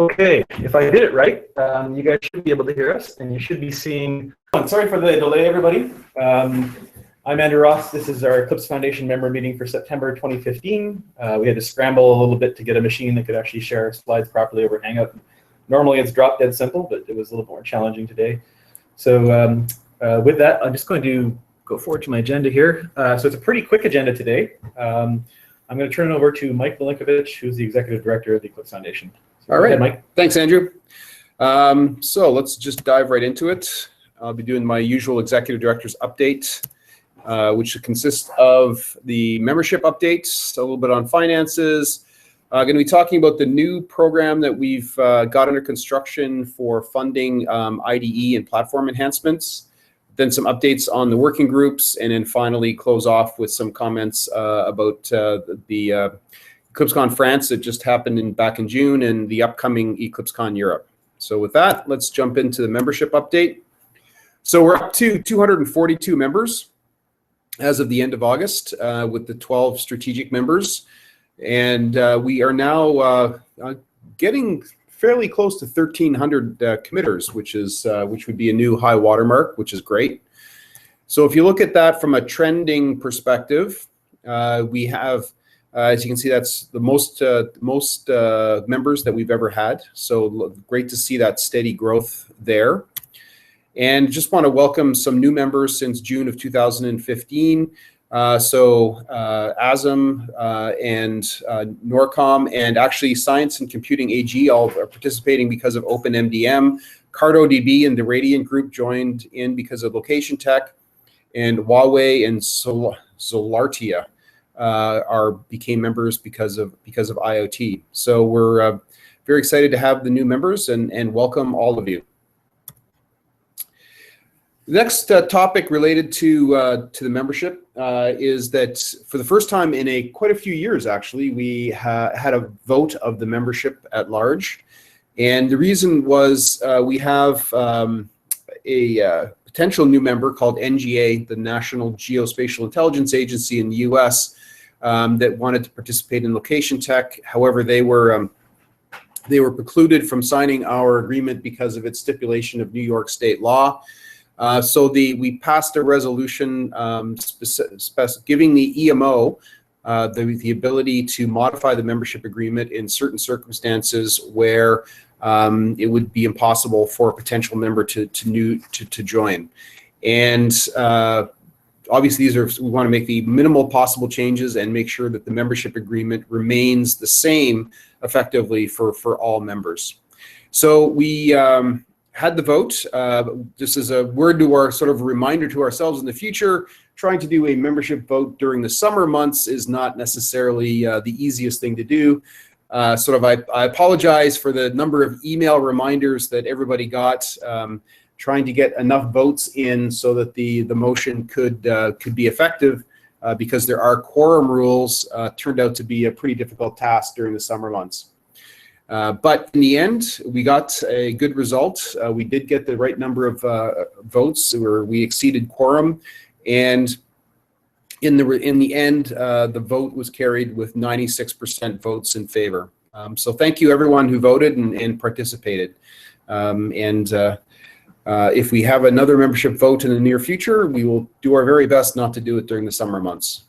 Okay, if I did it right, you guys should be able to hear us, and you should be seeing. Sorry for the delay, everybody. I'm Andrew Ross. This is our Eclipse Foundation member meeting for September 2015. We had to scramble a little bit to get a machine that could actually share our slides properly over Hangout. Normally it's drop dead simple, but it was a little more challenging today. So with that, I'm just going to go forward to my agenda here. So it's a pretty quick agenda today. I'm going to turn it over to Mike Milinkovich, who's the Executive Director of the Eclipse Foundation. So all right, ahead, Mike. Thanks, Andrew. So let's just dive right into it. I'll be doing my usual Executive Director's update, which consists of the membership updates, a little bit on finances. Going to be talking about the new program that we've got under construction for funding IDE and platform enhancements. Then some updates on the working groups, and then finally close off with some comments about the EclipseCon France that just happened back in June and the upcoming EclipseCon Europe. So with that, let's jump into the membership update. So we're up to 242 members as of the end of August with the 12 strategic members. And we are now getting fairly close to 1,300 committers, which would be a new high watermark, which is great. So if you look at that from a trending perspective, we have, as you can see, that's the most members that we've ever had. So great to see that steady growth there. And just want to welcome some new members since June of 2015. So ASM and Norcom, and actually Science and Computing AG all are participating because of OpenMDM. CartoDB and the Radiant Group joined in because of Location Tech, and Huawei and Zolartia became members because of IoT. So we're very excited to have the new members and welcome all of you. The next topic related to the membership is that for the first time in quite a few years, actually, we had a vote of the membership at large. And the reason was we have a potential new member called NGA, the National Geospatial Intelligence Agency in the US, that wanted to participate in Location Tech. However, they were precluded from signing our agreement because of its stipulation of New York state law. So we passed a resolution giving the EMO the ability to modify the membership agreement in certain circumstances where it would be impossible for a potential member to join. And obviously, we want to make the minimal possible changes and make sure that the membership agreement remains the same effectively for all members. So we had the vote. Just as a word to our sort of reminder to ourselves in the future, trying to do a membership vote during the summer months is not necessarily the easiest thing to do. I apologize for the number of email reminders that everybody got, trying to get enough votes in so that the motion could be effective, because there are quorum rules. Turned out to be a pretty difficult task during the summer months. But in the end, we got a good result. We did get the right number of votes, where we exceeded quorum, and in the end, the vote was carried with 96% votes in favor. So thank you everyone who voted and participated. If we have another membership vote in the near future, we will do our very best not to do it during the summer months.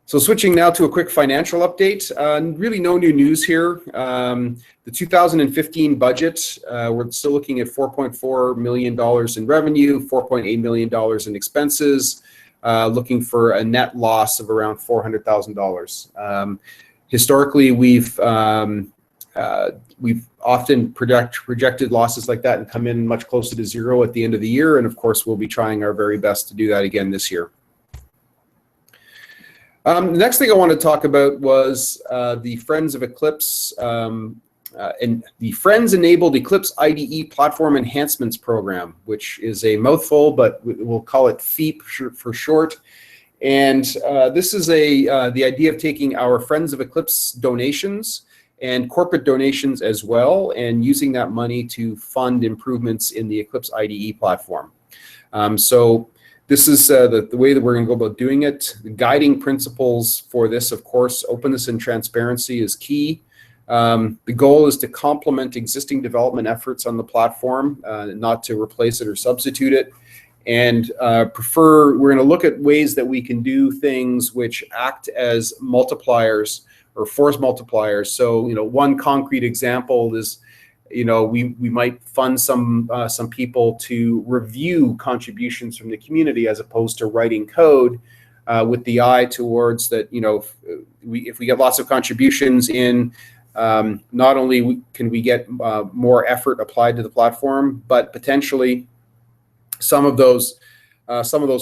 So switching now to a quick financial update, really no new news here. The 2015 budget, we're still looking at $4.4 million in revenue, $4.8 million in expenses, looking for a net loss of around $400,000. Historically, we've often projected losses like that and come in much closer to zero at the end of the year, and of course we'll be trying our very best to do that again this year. The next thing I want to talk about was the Friends of Eclipse and the Friends-enabled Eclipse IDE Platform Enhancements Program, which is a mouthful, but we'll call it FEEP for short. And this is the idea of taking our Friends of Eclipse donations and corporate donations as well, and using that money to fund improvements in the Eclipse IDE platform. So This is the way that we're going to go about doing it. The guiding principles for this, of course, openness and transparency is key. The goal is to complement existing development efforts on the platform, not to replace it or substitute it. And we're going to look at ways that we can do things which act as multipliers or force multipliers. So, one concrete example is, we might fund some people to review contributions from the community as opposed to writing code, with the eye towards that. If we get lots of contributions in, not only can we get more effort applied to the platform, but potentially some of those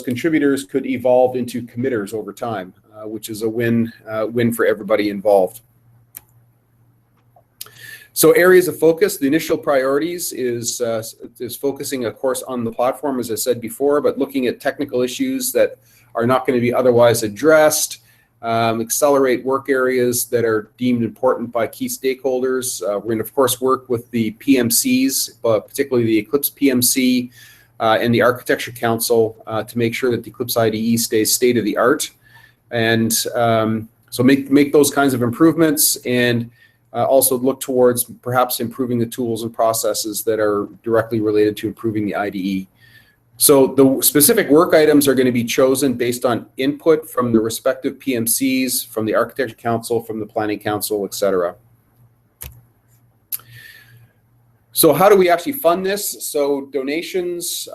contributors could evolve into committers over time, which is a win for everybody involved. So areas of focus, the initial priorities is focusing, of course, on the platform, as I said before, but looking at technical issues that are not going to be otherwise addressed, accelerate work areas that are deemed important by key stakeholders. We're going to, of course, work with the PMCs, particularly the Eclipse PMC and the Architecture Council, to make sure that the Eclipse IDE stays state of the art. And so make those kinds of improvements, and also look towards perhaps improving the tools and processes that are directly related to improving the IDE. So the specific work items are going to be chosen based on input from the respective PMCs, from the Architecture Council, from the Planning Council, etc. So how do we actually fund this? So donations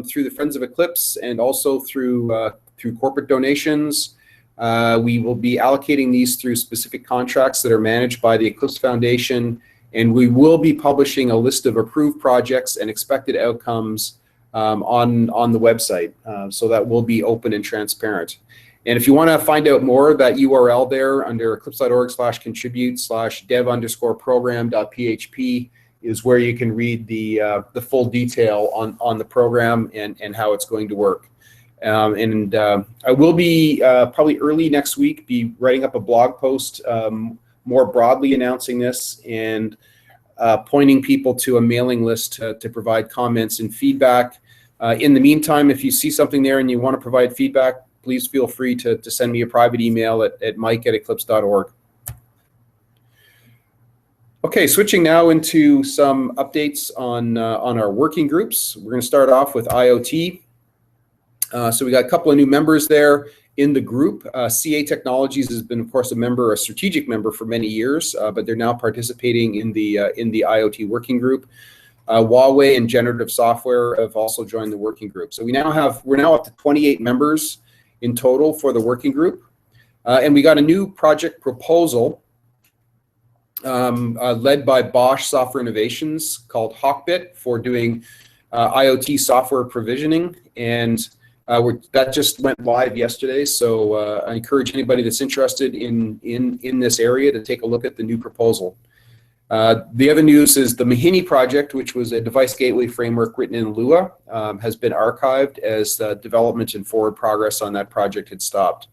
through the Friends of Eclipse, and also through corporate donations. We will be allocating these through specific contracts that are managed by the Eclipse Foundation, and we will be publishing a list of approved projects and expected outcomes on the website, so that will be open and transparent. And if you want to find out more, that URL there under eclipse.org/contribute/dev_program.php is where you can read the full detail on the program and how it's going to work. I will be probably early next week be writing up a blog post more broadly announcing this, and pointing people to a mailing list to provide comments and feedback. In the meantime, if you see something there and you want to provide feedback, please feel free to send me a private email at mike@eclipse.org. Okay, switching now into some updates on our working groups. We're going to start off with IoT. So we got a couple of new members there in the group. CA Technologies has been, of course, a strategic member for many years, but they're now participating in the IoT working group. Huawei and Generative Software have also joined the working group. So we're now up to 28 members in total for the working group, and we got a new project proposal led by Bosch Software Innovations called Hawkbit for doing IoT software provisioning, and that just went live yesterday. So I encourage anybody that's interested in this area to take a look at the new proposal. The other news is the Mahini project, which was a device gateway framework written in Lua, has been archived as the development and forward progress on that project had stopped.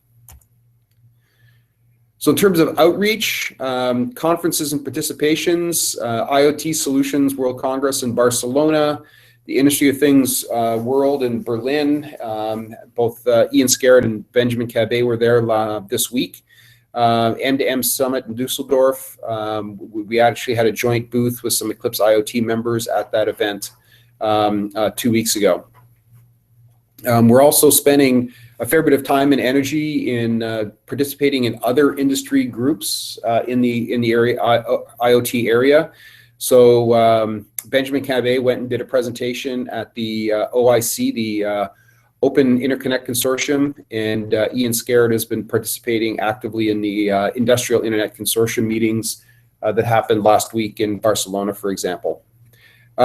So in terms of outreach, conferences and participations, IoT Solutions World Congress in Barcelona, the Industry of Things World in Berlin, both Ian Scarrett and Benjamin Cabet were there this week. M2M Summit in Dusseldorf. We actually had a joint booth with some Eclipse IoT members at that event 2 weeks ago. We're also spending a fair bit of time and energy in participating in other industry groups in the area, IoT area. So Benjamin Cabet went and did a presentation at the OIC, the Open Interconnect Consortium, and Ian Scarrett has been participating actively in the Industrial Internet Consortium meetings that happened last week in Barcelona, for example.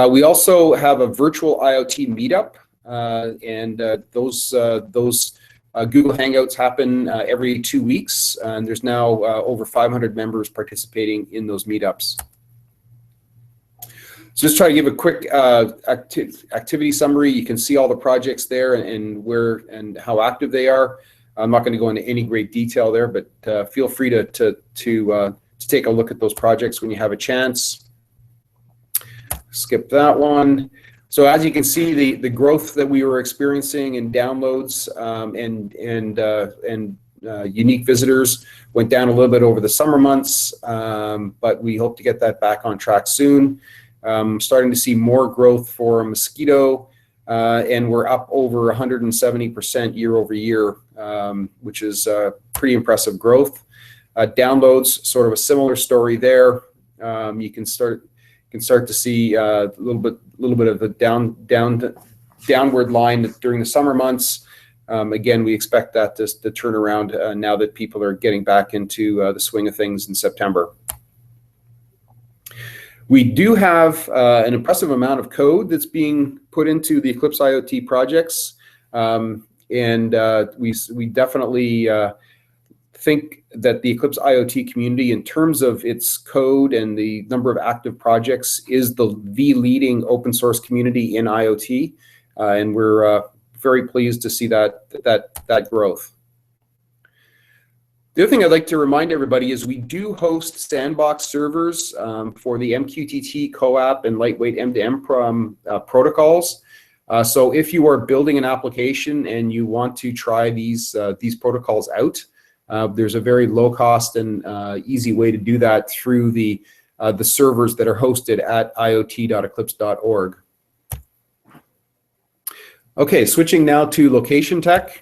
We also have a virtual IoT meetup, and those Google Hangouts happen every 2 weeks, and there's now over 500 members participating in those meetups. So just try to give a quick activity summary. You can see all the projects there and where and how active they are. I'm not going to go into any great detail there, but feel free to take a look at those projects when you have a chance. Skip that one. So as you can see, the growth that we were experiencing in downloads and unique visitors went down a little bit over the summer months, but we hope to get that back on track soon. Starting to see more growth for Mosquito, and we're up over 170% year over year, which is pretty impressive growth. Downloads, sort of a similar story there. You can start to see a little bit of the downward line during the summer months. Again, we expect that to turn around now that people are getting back into the swing of things in September. We do have an impressive amount of code that's being put into the Eclipse IoT projects, and we definitely think that the Eclipse IoT community, in terms of its code and the number of active projects, is the leading open source community in IoT, and we're very pleased to see that growth. The other thing I'd like to remind everybody is we do host sandbox servers for the MQTT, CoAP, and lightweight M2M protocols. So if you are building an application and you want to try these protocols out, there's a very low cost and easy way to do that through the servers that are hosted at iot.eclipse.org. Okay, switching now to location tech.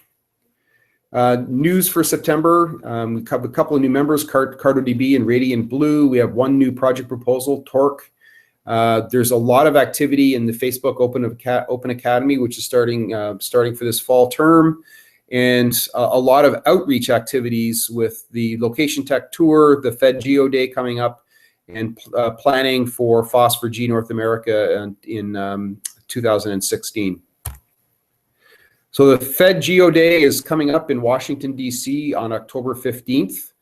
News for September, we have a couple of new members, CartoDB and Radiant Blue. We have one new project proposal, Torque. There's a lot of activity in the Facebook Open Academy, which is starting for this fall term, and a lot of outreach activities with the Location Tech Tour, the Fed Geo Day coming up, and planning for FOSS4G North America in 2016. So the Fed Geo Day is coming up in Washington, D.C. on October 15th.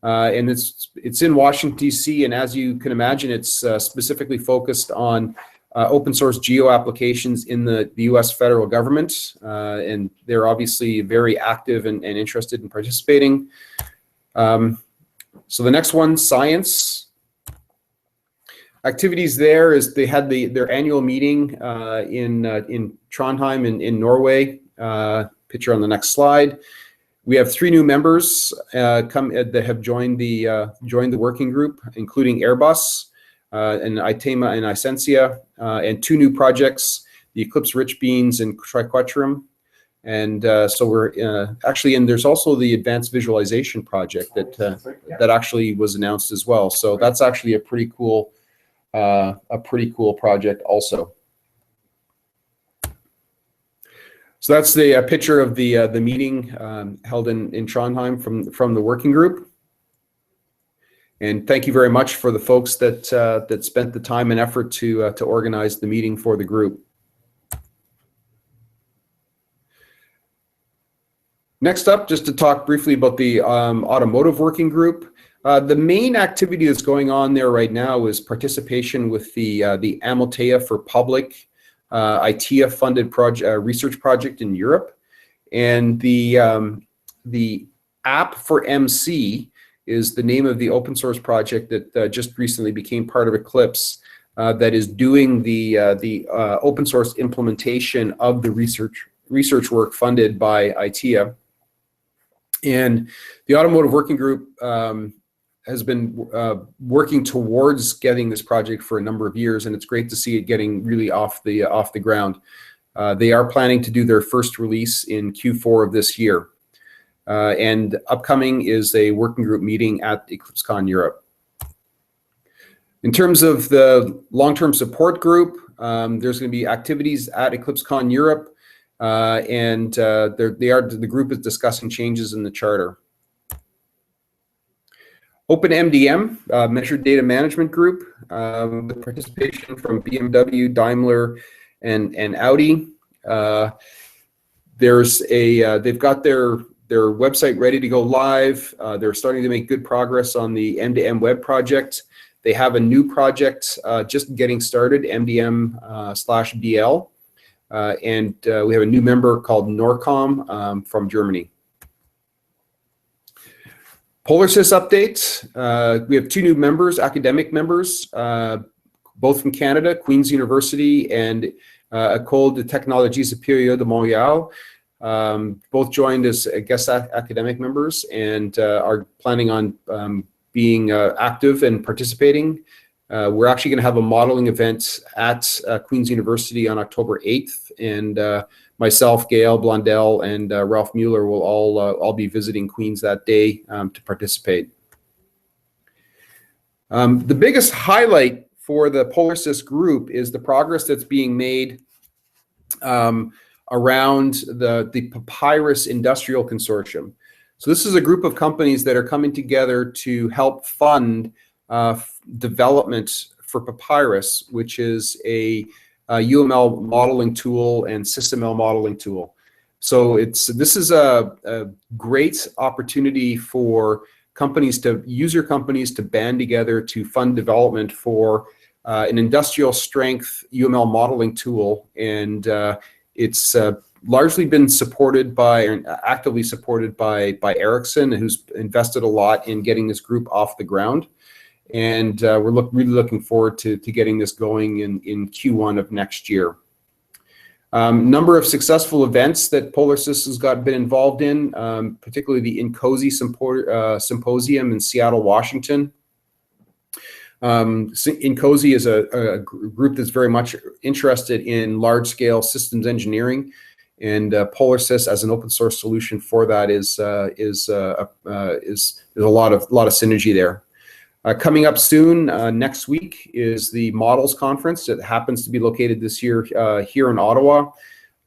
And it's in Washington, D.C., and as you can imagine, it's specifically focused on open source geo applications in the U.S. federal government. And they're obviously very active and interested in participating. So the next one, science. Activities there is they had their annual meeting in Trondheim in Norway. Picture on the next slide. We have 3 new members that have joined the working group, including Airbus and Itema and Isensia, and 2 new projects, the Eclipse Rich Beans and Triquetrum. And so we're actually, and there's also the Advanced Visualization project that actually was announced as well. So that's actually a pretty cool project also. So that's the picture of the meeting held in Trondheim from the working group. And thank you very much for the folks that spent the time and effort to organize the meeting for the group. Next up, just to talk briefly about the automotive working group. The main activity that's going on there right now is participation with the Amaltea for Public ITEA-funded research project in Europe, and the app for MC is the name of the open source project that just recently became part of Eclipse, that is doing the open source implementation of the research work funded by ITEA. And the automotive working group has been working towards getting this project for a number of years, and it's great to see it getting really off the ground. They are planning to do their first release in Q4 of this year, and upcoming is a working group meeting at EclipseCon Europe. In terms of the long-term support group, there's going to be activities at EclipseCon Europe, and the group is discussing changes in the charter. OpenMDM, Measured Data Management Group, with participation from BMW, Daimler, and Audi. They've got their website ready to go live. They're starting to make good progress on the M2M web project. They have a new project just getting started, MDM/BL, and we have a new member called Norcom from Germany. PolarSys update. We have 2 new members, academic members, both from Canada, Queen's University and École de Technologie Supérieure de Montréal. Both joined as guest academic members and are planning on being active and participating. We're actually going to have a modeling event at Queen's University on October 8th, and myself, Gail Blondell, and Ralph Mueller will all be visiting Queen's that day to participate. The biggest highlight for the PolarSys group is the progress that's being made around the Papyrus Industrial Consortium. So this is a group of companies that are coming together to help fund development for Papyrus, which is a UML modeling tool and SysML modeling tool. So this is a great opportunity for user companies to band together to fund development for an industrial strength UML modeling tool, and it's largely been supported by, and actively supported by Ericsson, who's invested a lot in getting this group off the ground. And we're really looking forward to getting this going in Q1 of next year. Number of successful events that PolarSys has been involved in, particularly the INCOSE Symposium in Seattle, Washington. INCOSE is a group that's very much interested in large-scale systems engineering, and PolarSys as an open source solution for that is a lot of synergy there. Coming up soon, next week, is the Models Conference that happens to be located this year here in Ottawa.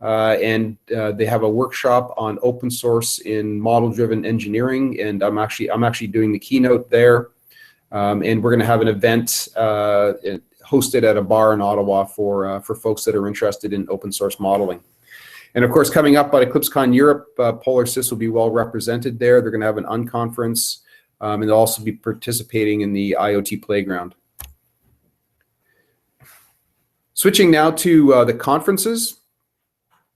And they have a workshop on open source in model-driven engineering, and I'm actually doing the keynote there. And we're going to have an event hosted at a bar in Ottawa for folks that are interested in open source modeling. And of course, coming up at EclipseCon Europe, PolarSys will be well represented there. They're going to have an unconference. And they'll also be participating in the IoT Playground. Switching now to the conferences.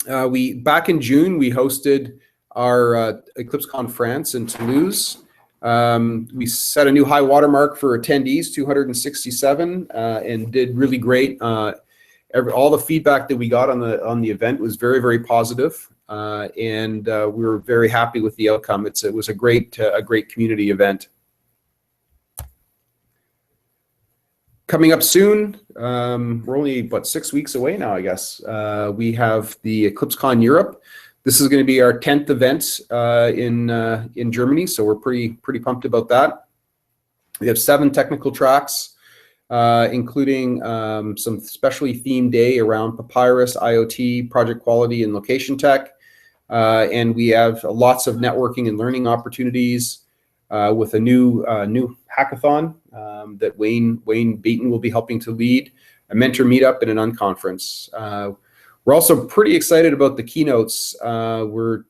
Back in June, we hosted our EclipseCon France in Toulouse. We set a new high watermark for attendees, 267, and did really great. All the feedback that we got on the event was very, very positive. And we were very happy with the outcome. It was a great community event. Coming up soon, we're only about 6 weeks away now, I guess. We have the EclipseCon Europe. This is going to be our 10th event in Germany, so we're pretty pumped about that. We have 7 technical tracks, including some specially themed day around Papyrus, IoT, project quality, and location tech. And we have lots of networking and learning opportunities with a new hackathon that Wayne Beaton will be helping to lead, a mentor meetup, and an unconference. We're also pretty excited about the keynotes. All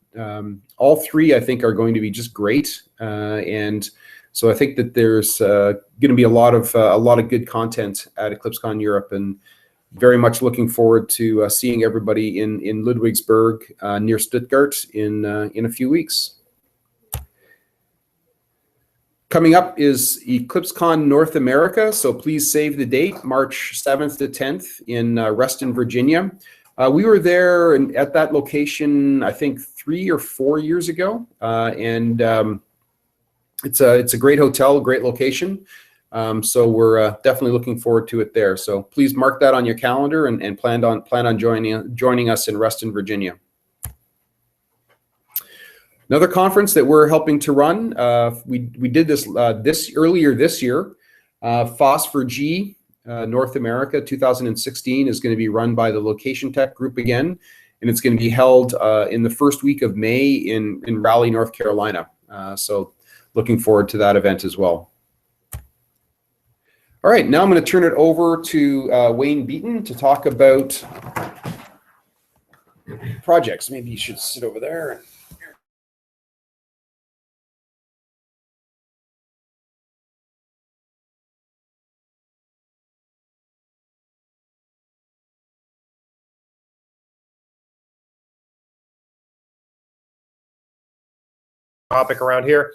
3, I think, are going to be just great, and so I think that there's going to be a lot of good content at EclipseCon Europe, and very much looking forward to seeing everybody in Ludwigsburg near Stuttgart in a few weeks. Coming up is EclipseCon North America, so please save the date, March 7th to 10th in Reston, Virginia. We were there at that location, I think, 3 or 4 years ago, and it's a great hotel, great location. So we're definitely looking forward to it there. So please mark that on your calendar and plan on joining us in Reston, Virginia. Another conference that we're helping to run, we did this earlier this year. Phos4G North America 2016 is going to be run by the Location Tech Group again, and it's going to be held in the first week of May in Raleigh, North Carolina. So looking forward to that event as well. All right, now I'm going to turn it over to Wayne Beaton to talk about projects. Maybe you should sit over there. Topic around here.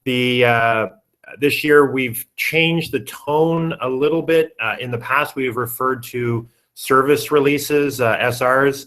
This year we've changed the tone a little bit. In the past, we have referred to service releases, SRs.